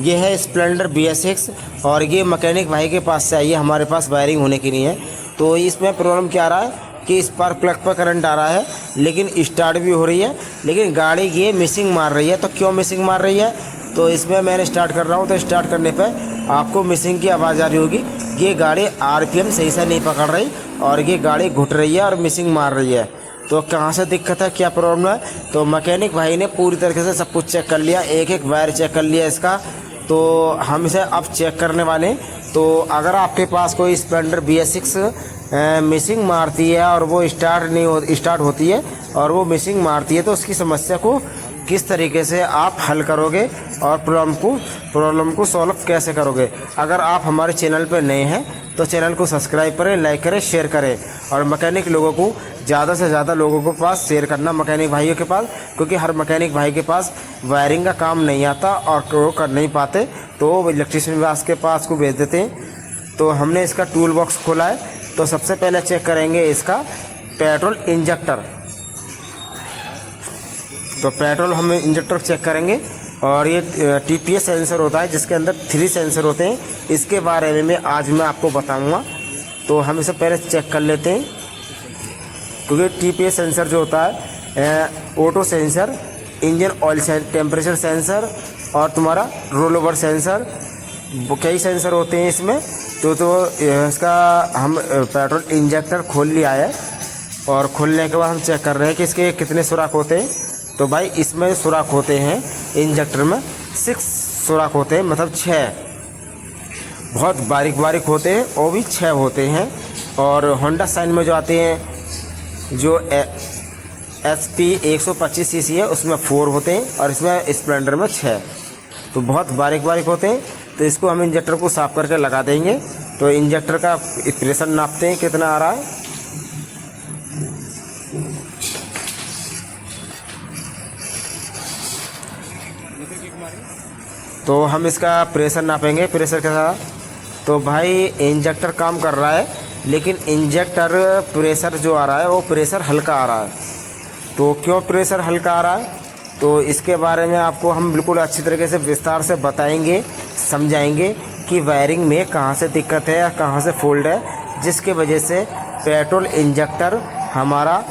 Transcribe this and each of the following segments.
ये है Splendor BS6 और ये मैकेनिक भाई के पास से आई है, हमारे पास वायरिंग होने की नहीं है। तो इसमें प्रॉब्लम क्या आ रहा है कि स्पार्क प्लग पर करंट आ रहा है, लेकिन स्टार्ट भी हो रही है, लेकिन गाड़ी ये मिसिंग मार रही है। तो क्यों मिसिंग मार रही है? तो इसमें मैंने स्टार्ट कर रहा हूँ, तो स्टार्ट करने पर आपको मिसिंग की आवाज़ आ रही होगी। ये गाड़ी RPM सही से नहीं पकड़ रही और ये गाड़ी घुट रही है और मिसिंग मार रही है। तो कहाँ से दिक्कत है, क्या प्रॉब्लम है? तो मैकेनिक भाई ने पूरी तरीके से सब कुछ चेक कर लिया, एक एक वायर चेक कर लिया इसका। तो हम इसे अब चेक करने वाले हैं। तो अगर आपके पास कोई स्प्लेंडर BS6 मिसिंग मारती है और वो स्टार्ट होती है और वो मिसिंग मारती है, तो उसकी समस्या को किस तरीके से आप हल करोगे और प्रॉब्लम को सॉल्व कैसे करोगे। अगर आप हमारे चैनल पर नए हैं तो चैनल को सब्सक्राइब करें, लाइक करें, शेयर करें और मैकेनिक लोगों को ज़्यादा से ज़्यादा लोगों के पास शेयर करना, मैकेनिक भाइयों के पास, क्योंकि हर मैकेनिक भाई के पास वायरिंग का काम नहीं आता और वो कर नहीं पाते, तो वो इलेक्ट्रीशियन विभाग के पास को भेज देते हैं। तो हमने इसका टूल बॉक्स खोला है। तो सबसे पहले चेक करेंगे इसका पेट्रोल इंजेक्टर। तो पेट्रोल हम इंजेक्टर चेक करेंगे और ये TPS सेंसर होता है जिसके अंदर 3 सेंसर होते हैं। इसके बारे में आज मैं आपको बताऊंगा। तो हम इसे पहले चेक कर लेते हैं, क्योंकि TPS सेंसर जो होता है auto sensor, engine oil temperature sensor और तुम्हारा रोल ओवर सेंसर, कई सेंसर होते हैं इसमें। तो इसका हम पेट्रोल इंजेक्टर खोल लिया है और खोलने के बाद हम चेक कर रहे हैं कि इसके कितने सुराख होते हैं। तो भाई इसमें सुराख होते हैं, इंजेक्टर में 6 सुराख होते हैं, मतलब 6 बहुत बारीक बारीक होते हैं, वो भी 6 होते हैं। और होंडा साइन में जो आते हैं, जो SP 125 cc है, उसमें 4 होते हैं और इसमें स्प्लेंडर में 6, तो बहुत बारीक बारीक होते हैं। तो इसको हम इंजेक्टर को साफ करके लगा देंगे। तो इंजेक्टर का प्रेशर नापते हैं कितना आ रहा है। तो हम इसका प्रेशर नापेंगे, प्रेशर के साथ। तो भाई इंजेक्टर काम कर रहा है, लेकिन इंजेक्टर प्रेशर जो आ रहा है वो प्रेशर हल्का आ रहा है। तो क्यों प्रेशर हल्का आ रहा है, तो इसके बारे में आपको हम बिल्कुल अच्छी तरीके से विस्तार से बताएंगे, समझाएंगे कि वायरिंग में कहाँ से दिक्कत है या कहाँ से फॉल्ट है, जिसके वजह से पेट्रोल इंजेक्टर हमारा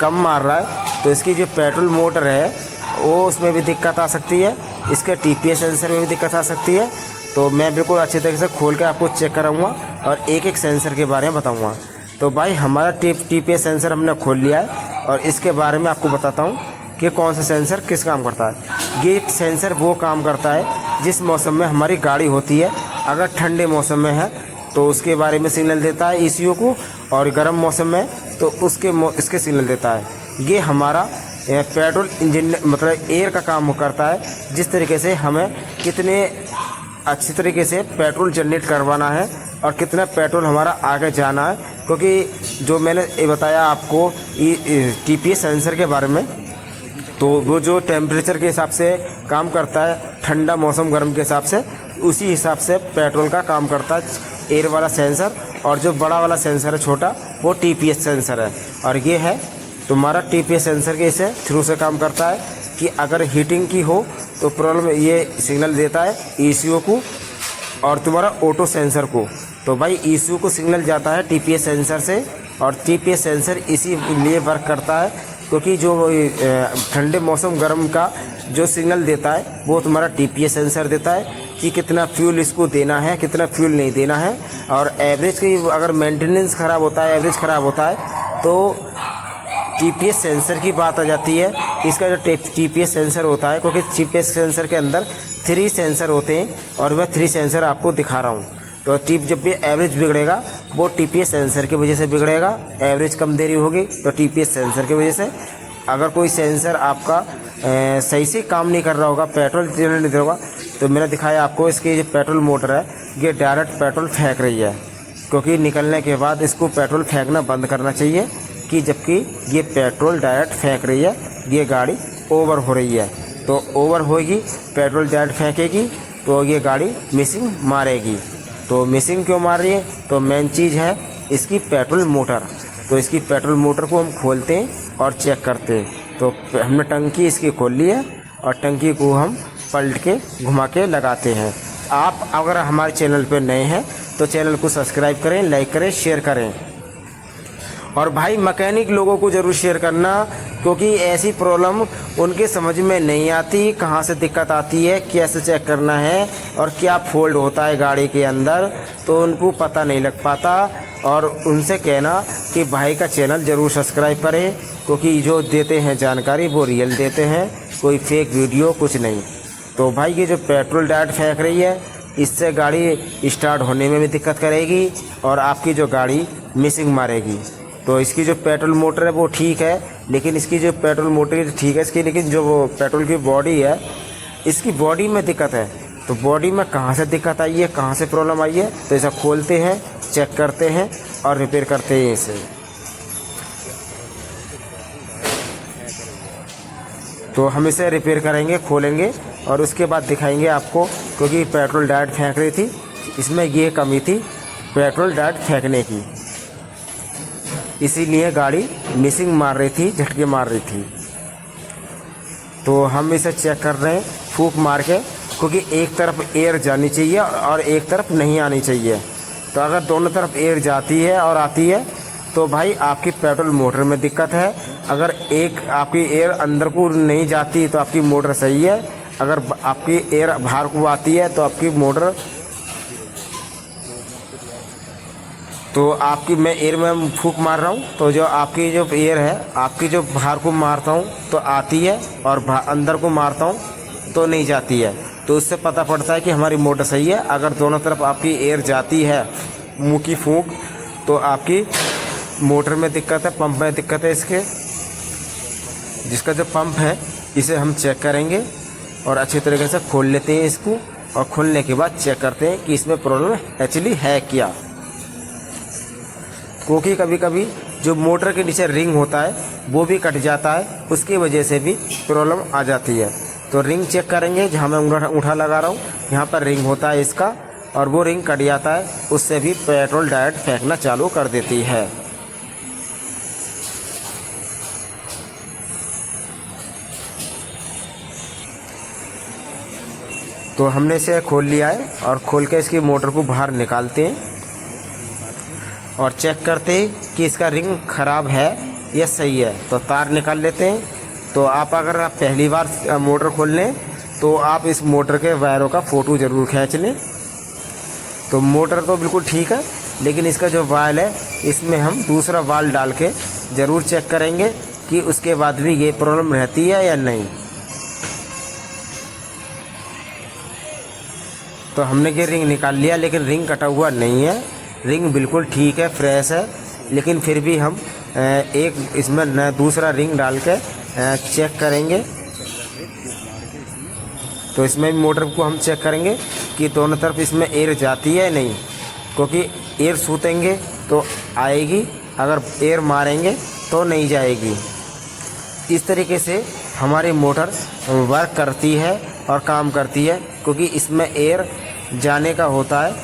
कम मार रहा है। तो इसकी जो पेट्रोल मोटर है वो उसमें भी दिक्कत आ सकती है, इसके TPS सेंसर में भी दिक्कत आ सकती है। तो मैं बिल्कुल अच्छी तरीके से खोल के आपको चेक कराऊंगा और एक एक सेंसर के बारे में बताऊंगा। तो भाई हमारा TPS सेंसर हमने खोल लिया है और इसके बारे में आपको बताता हूं कि कौन सा सेंसर किस काम करता है। ये सेंसर वो काम करता है जिस मौसम में हमारी गाड़ी होती है। अगर ठंडे मौसम में है तो उसके बारे में सिग्नल देता है ECU को, और गर्म मौसम में तो इसके सिग्नल देता है। ये हमारा पेट्रोल इंजन मतलब एयर का काम करता है, जिस तरीके से हमें कितने अच्छी तरीके से पेट्रोल जनरेट करवाना है और कितना पेट्रोल हमारा आगे जाना है। क्योंकि जो मैंने ये बताया आपको TPS सेंसर के बारे में, तो वो जो टेम्परेचर के हिसाब से काम करता है, ठंडा मौसम गर्म के हिसाब से, उसी हिसाब से पेट्रोल का काम करता है एयर वाला सेंसर। और जो बड़ा वाला सेंसर है छोटा, वो TPS सेंसर है। और ये है तुम्हारा TPS सेंसर के इसे थ्रू से काम करता है कि अगर हीटिंग की हो तो प्रॉब्लम ये सिग्नल देता है ECU को और तुम्हारा ऑटो सेंसर को। तो भाई ECU को सिग्नल जाता है TPS सेंसर से, और TPS सेंसर इसीलिए वर्क करता है क्योंकि जो ठंडे मौसम गर्म का जो सिग्नल देता है वो तुम्हारा TPS सेंसर देता है कि कितना फ्यूल इसको देना है, कितना फ्यूल नहीं देना है। और एवरेज की अगर मेंटेनेंस ख़राब होता है, एवरेज ख़राब होता है, तो TPS सेंसर की बात आ जाती है। इसका जो TPS सेंसर होता है, क्योंकि TPS सेंसर के अंदर 3 सेंसर होते हैं और मैं 3 सेंसर आपको दिखा रहा हूँ। तो जब भी एवरेज बिगड़ेगा वो TPS सेंसर की वजह से बिगड़ेगा। एवरेज कम देरी होगी तो TPS सेंसर की वजह से। अगर कोई सेंसर आपका सही से काम नहीं कर रहा होगा, पेट्रोल जनरेट नहीं दे होगा, तो मैंने दिखाया आपको इसकी जो पेट्रोल मोटर है ये डायरेक्ट पेट्रोल फेंक रही है, क्योंकि निकलने के बाद इसको पेट्रोल फेंकना बंद करना चाहिए। कि जबकि ये पेट्रोल डायरेक्ट फेंक रही है, ये गाड़ी ओवर हो रही है। तो ओवर होगी, पेट्रोल डायरेक्ट फेंकेगी तो ये गाड़ी मिसिंग मारेगी। तो मिसिंग क्यों मार रही है, तो मेन चीज़ है इसकी पेट्रोल मोटर। तो इसकी पेट्रोल मोटर को हम खोलते हैं और चेक करते हैं। तो हमने टंकी इसकी खोल ली है और टंकी को हम पलट के घुमा के लगाते हैं। आप अगर हमारे चैनल पर नए हैं तो चैनल को सब्सक्राइब करें, लाइक करें, शेयर करें। और भाई मैकेनिक लोगों को ज़रूर शेयर करना, क्योंकि ऐसी प्रॉब्लम उनके समझ में नहीं आती, कहाँ से दिक्कत आती है, कैसे चेक करना है और क्या फॉल्ट होता है गाड़ी के अंदर, तो उनको पता नहीं लग पाता। और उनसे कहना कि भाई का चैनल ज़रूर सब्सक्राइब करें, क्योंकि जो देते हैं जानकारी वो रियल देते हैं, कोई फेक वीडियो कुछ नहीं। तो भाई ये जो पेट्रोल डायरेक्ट फेंक रही है, इससे गाड़ी स्टार्ट होने में भी दिक्कत करेगी और आपकी जो गाड़ी मिसिंग मारेगी। तो इसकी जो पेट्रोल मोटर है वो ठीक है, लेकिन इसकी जो पेट्रोल मोटर ठीक है इसकी, लेकिन जो वो पेट्रोल की बॉडी है इसकी बॉडी में दिक्कत है। तो बॉडी में कहाँ से दिक्कत आई है, कहाँ से प्रॉब्लम आई है, तो इसे खोलते हैं, चेक करते हैं और रिपेयर करते हैं इसे। तो हम इसे रिपेयर करेंगे, खोलेंगे और उसके बाद दिखाएंगे आपको, क्योंकि पेट्रोल डायरेक्ट फेंक रही थी, इसमें ये कमी थी पेट्रोल डायरेक्ट फेंकने की, इसीलिए गाड़ी मिसिंग मार रही थी, झटके मार रही थी। तो हम इसे चेक कर रहे हैं फूंक मार के, क्योंकि एक तरफ एयर जानी चाहिए और एक तरफ नहीं आनी चाहिए। तो अगर दोनों तरफ एयर जाती है और आती है तो भाई आपकी पेट्रोल मोटर में दिक्कत है। अगर एक आपकी एयर अंदर को नहीं जाती तो आपकी मोटर सही है, अगर आपकी एयर बाहर को आती है तो आपकी मोटर, तो आपकी मैं एयर में फूंक मार रहा हूँ तो जो आपकी जो एयर है, आपकी जो बाहर को मारता हूँ तो आती है और अंदर को मारता हूँ तो नहीं जाती है। तो उससे पता पड़ता है कि हमारी मोटर सही है। अगर दोनों तरफ आपकी एयर जाती है मुँह की फूंक, तो आपकी मोटर में दिक्कत है, पंप में दिक्कत है। इसके जिसका जो पंप है इसे हम चेक करेंगे और अच्छे तरीके से खोल लेते हैं इसको, और खोलने के बाद चेक करते हैं कि इसमें प्रॉब्लम एक्चुअली है क्या। क्योंकि कभी कभी जो मोटर के नीचे रिंग होता है वो भी कट जाता है, उसकी वजह से भी प्रॉब्लम आ जाती है। तो रिंग चेक करेंगे, जहाँ मैं अंगूठा लगा रहा हूँ यहाँ पर रिंग होता है इसका, और वो रिंग कट जाता है, उससे भी पेट्रोल डायरेक्ट फेंकना चालू कर देती है। तो हमने इसे खोल लिया है और खोल के इसकी मोटर को बाहर निकालते हैं और चेक करते हैं कि इसका रिंग ख़राब है या सही है। तो तार निकाल लेते हैं। तो अगर आप पहली बार मोटर खोल लें तो आप इस मोटर के वायरों का फ़ोटो ज़रूर खींच लें। तो मोटर तो बिल्कुल ठीक है, लेकिन इसका जो वाल है इसमें हम दूसरा वाल डाल के ज़रूर चेक करेंगे कि उसके बाद भी ये प्रॉब्लम रहती है या नहीं। तो हमने ये रिंग निकाल लिया, लेकिन रिंग कटा हुआ नहीं है, रिंग बिल्कुल ठीक है, फ्रेश है। लेकिन फिर भी हम एक इसमें दूसरा रिंग डाल के चेक करेंगे। तो इसमें मोटर को हम चेक करेंगे कि दोनों तरफ इसमें एयर जाती है नहीं, क्योंकि एयर सूतेंगे तो आएगी, अगर एयर मारेंगे तो नहीं जाएगी। इस तरीके से हमारी मोटर वर्क करती है और काम करती है, क्योंकि इसमें एयर जाने का होता है,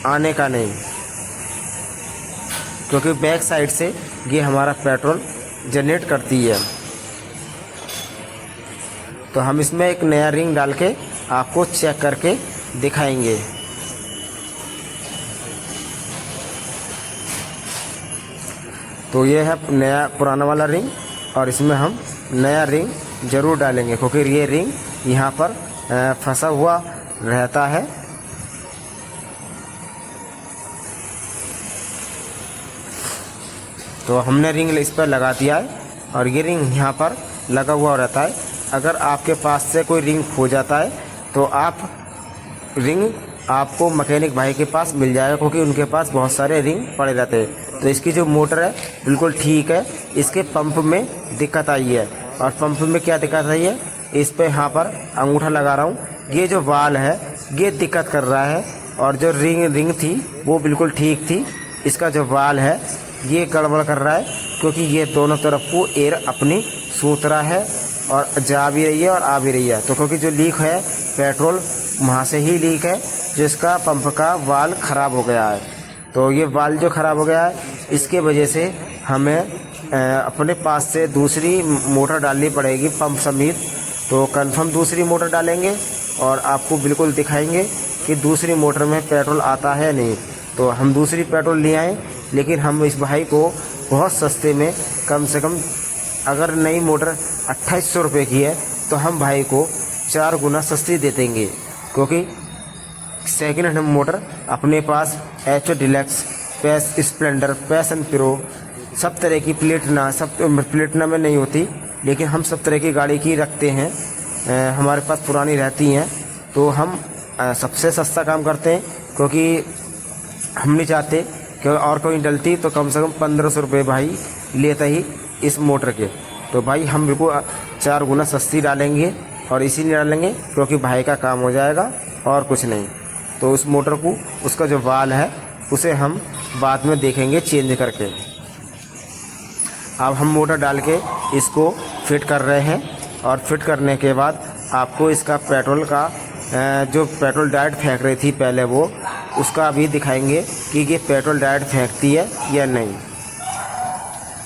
आने का नहीं। क्योंकि बैक साइड से ये हमारा पेट्रोल जनरेट करती है। तो हम इसमें एक नया रिंग डाल के आपको चेक करके दिखाएंगे। तो ये है नया पुराना वाला रिंग, और इसमें हम नया रिंग ज़रूर डालेंगे, क्योंकि ये रिंग यहाँ पर फंसा हुआ रहता है। तो हमने रिंग इस पर लगा दिया है और ये रिंग यहाँ पर लगा हुआ रहता है। अगर आपके पास से कोई रिंग खो जाता है तो आप रिंग आपको मैकेनिक भाई के पास मिल जाएगा, क्योंकि उनके पास बहुत सारे रिंग पड़े रहते हैं। तो इसकी जो मोटर है बिल्कुल ठीक है, इसके पंप में दिक्कत आई है। और पंप में क्या दिक्कत आई है, इस पे यहाँ पर अंगूठा लगा रहा हूँ, ये जो वाल है ये दिक्कत कर रहा है, और जो रिंग थी वो बिल्कुल ठीक थी। इसका जो वाल है ये गड़बड़ कर रहा है, क्योंकि ये दोनों तरफ को एयर अपनी सूत रहा है और जा भी रही है और आ भी रही है। तो क्योंकि जो लीक है पेट्रोल वहाँ से ही लीक है, जिसका पंप का वाल ख़राब हो गया है। तो ये वाल जो ख़राब हो गया है, इसके वजह से हमें अपने पास से दूसरी मोटर डालनी पड़ेगी पंप समेत। तो कंफर्म दूसरी मोटर डालेंगे और आपको बिल्कुल दिखाएंगे कि दूसरी मोटर में पेट्रोल आता है नहीं। तो हम दूसरी पेट्रोल ले आए, लेकिन हम इस भाई को बहुत सस्ते में, कम से कम अगर नई मोटर 2800 रुपये की है तो हम भाई को 4 गुना सस्ती दे देंगे, क्योंकि सेकेंड हैंड मोटर अपने पास एच डिलक्स, पैस स्प्लेंडर, पैशन प्रो, सब तरह की प्लेटिना, सब प्लेटिना में नहीं होती, लेकिन हम सब तरह की गाड़ी की रखते हैं, हमारे पास पुरानी रहती हैं। तो हम सबसे सस्ता काम करते हैं, क्योंकि हम नहीं चाहते कि और कोई डलती तो कम से कम 1500 रुपये भाई लेता ही इस मोटर के। तो भाई हम बिल्कुल 4 गुना सस्ती डालेंगे, और इसीलिए डालेंगे क्योंकि भाई का काम हो जाएगा और कुछ नहीं। तो उस मोटर को, उसका जो वाल है उसे हम बाद में देखेंगे चेंज करके। अब हम मोटर डाल के इसको फिट कर रहे हैं, और फिट करने के बाद आपको इसका पेट्रोल का जो पेट्रोल डायरेक्ट फेंक रही थी पहले, वो उसका भी दिखाएंगे कि ये पेट्रोल डायरेक्ट फेंकती है या नहीं,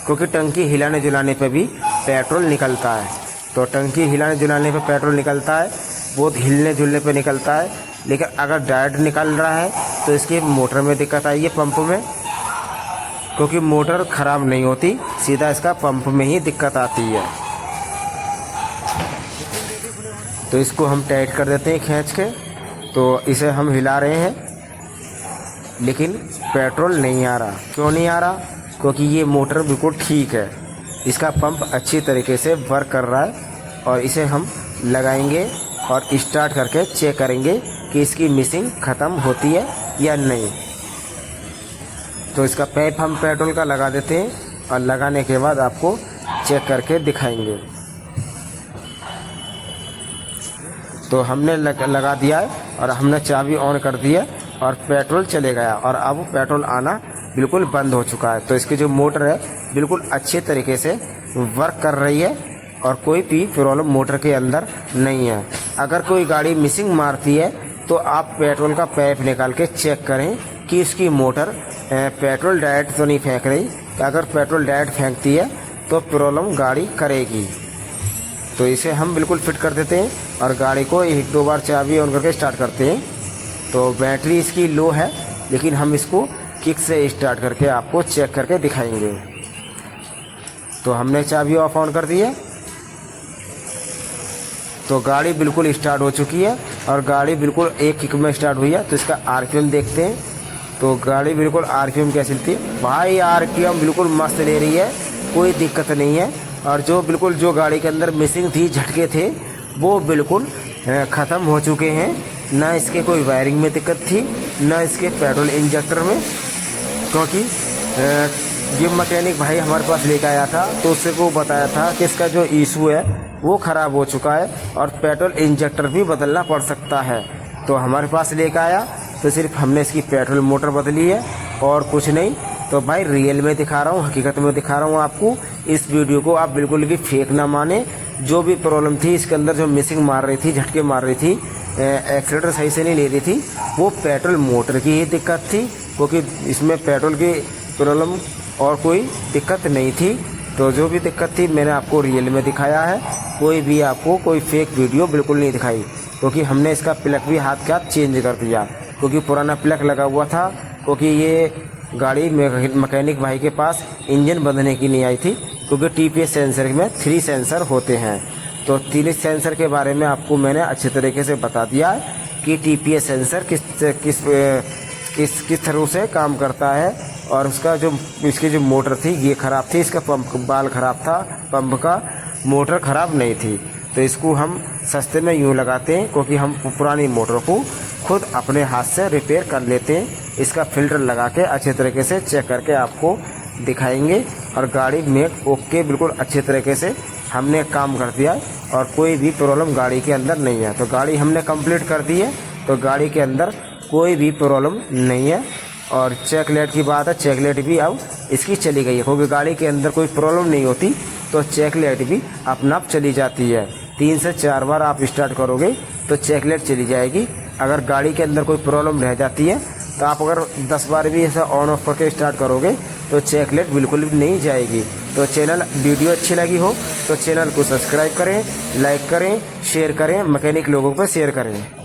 क्योंकि टंकी हिलाने जुलाने पे भी पेट्रोल निकलता है। तो टंकी हिलाने जुलाने पे पेट्रोल निकलता है, वो हिलने जुलने पे निकलता है, लेकिन अगर डायरेक्ट निकल रहा है तो इसकी मोटर में दिक्कत आई है, पंप में, क्योंकि मोटर ख़राब नहीं होती, सीधा इसका पंप में ही दिक्कत आती है। तो इसको हम टाइट कर देते हैं खींच के। तो इसे हम हिला रहे हैं, लेकिन पेट्रोल नहीं आ रहा। क्यों नहीं आ रहा? क्योंकि ये मोटर बिल्कुल ठीक है, इसका पंप अच्छी तरीके से वर्क कर रहा है। और इसे हम लगाएंगे और स्टार्ट करके चेक करेंगे कि इसकी मिसिंग ख़त्म होती है या नहीं। तो इसका पाइप हम पेट्रोल का लगा देते हैं, और लगाने के बाद आपको चेक करके दिखाएंगे। तो हमने लगा दिया है, और हमने चाबी ऑन कर दी है, और पेट्रोल चले गया, और अब पेट्रोल आना बिल्कुल बंद हो चुका है। तो इसकी जो मोटर है बिल्कुल अच्छे तरीके से वर्क कर रही है, और कोई भी प्रॉब्लम मोटर के अंदर नहीं है। अगर कोई गाड़ी मिसिंग मारती है तो आप पेट्रोल का पाइप निकाल के चेक करें कि इसकी मोटर पेट्रोल डायरेक्ट तो नहीं फेंक रही। अगर पेट्रोल डायरेक्ट फेंकती है तो प्रॉब्लम गाड़ी करेगी। तो इसे हम बिल्कुल फिट कर देते हैं, और गाड़ी को 1-2 बार चाबी ऑन करके स्टार्ट करते हैं। तो बैटरी इसकी लो है, लेकिन हम इसको किक से स्टार्ट करके आपको चेक करके दिखाएंगे। तो हमने चाबी ऑफ ऑन कर दी है, तो गाड़ी बिल्कुल स्टार्ट हो चुकी है, और गाड़ी बिल्कुल एक किक में स्टार्ट हुई है। तो इसका आरपीएम देखते हैं। तो गाड़ी बिल्कुल आरपीएम कैसी थी भाई, आरपीएम बिल्कुल मस्त ले रही है, कोई दिक्कत नहीं है। और जो गाड़ी के अंदर मिसिंग थी, झटके थे, वो बिल्कुल ख़त्म हो चुके हैं। ना इसके कोई वायरिंग में दिक्कत थी, ना इसके पेट्रोल इंजेक्टर में, क्योंकि ये मैकेनिक भाई हमारे पास लेकर आया था, तो उससे वो बताया था कि इसका जो इशू है वो ख़राब हो चुका है, और पेट्रोल इंजेक्टर भी बदलना पड़ सकता है। तो हमारे पास लेकर आया, तो सिर्फ हमने इसकी पेट्रोल मोटर बदली है और कुछ नहीं। तो भाई रियल में दिखा रहा हूँ, हकीकत में दिखा रहा हूँ आपको। इस वीडियो को आप बिल्कुल भी फेक ना माने। जो भी प्रॉब्लम थी इसके अंदर, जो मिसिंग मार रही थी, झटके मार रही थी, एक्सीलेटर सही से नहीं ले रही थी, वो पेट्रोल मोटर की ही दिक्कत थी, क्योंकि इसमें पेट्रोल की प्रॉब्लम और कोई दिक्कत नहीं थी। तो जो भी दिक्कत थी मैंने आपको रियल में दिखाया है, कोई भी आपको कोई फेक वीडियो बिल्कुल नहीं दिखाई। क्योंकि हमने इसका प्लग भी हाथ के हाथ चेंज कर दिया, क्योंकि पुराना प्लग लगा हुआ था, क्योंकि ये गाड़ी मैकेनिक भाई के पास इंजन बदलने की नहीं आई थी, क्योंकि टीपीएस सेंसर में 3 सेंसर होते हैं। तो 3 सेंसर के बारे में आपको मैंने अच्छे तरीके से बता दिया है कि टीपीएस सेंसर किस तरह से काम करता है, और उसका जो इसकी जो मोटर थी ये ख़राब थी, इसका पंप बाल ख़राब था, पंप का मोटर ख़राब नहीं थी। तो इसको हम सस्ते में यूँ लगाते हैं, क्योंकि हम पुरानी मोटर को खुद अपने हाथ से रिपेयर कर लेते हैं। इसका फ़िल्टर लगा के अच्छे तरीके से चेक करके आपको दिखाएंगे, और गाड़ी में ओके बिल्कुल अच्छे तरीके से हमने काम कर दिया है, और कोई भी प्रॉब्लम गाड़ी के अंदर नहीं है। तो गाड़ी हमने कंप्लीट कर दी है, तो गाड़ी के अंदर कोई भी प्रॉब्लम नहीं है। और चेक लाइट की बात है, चेक लाइट भी अब इसकी चली गई है, क्योंकि गाड़ी के अंदर कोई प्रॉब्लम नहीं होती तो चेक लाइट भी अपने आप चली जाती है। 3 से 4 बार आप स्टार्ट करोगे तो चेक लाइट चली जाएगी। अगर गाड़ी के अंदर कोई प्रॉब्लम रह जाती है तो आप अगर 10 बार भी ऐसा ऑन ऑफ करके स्टार्ट करोगे तो चेक लाइट बिल्कुल भी नहीं जाएगी। तो चैनल वीडियो अच्छी लगी हो तो चैनल को सब्सक्राइब करें, लाइक करें, शेयर करें, मैकेनिक लोगों पर शेयर करें।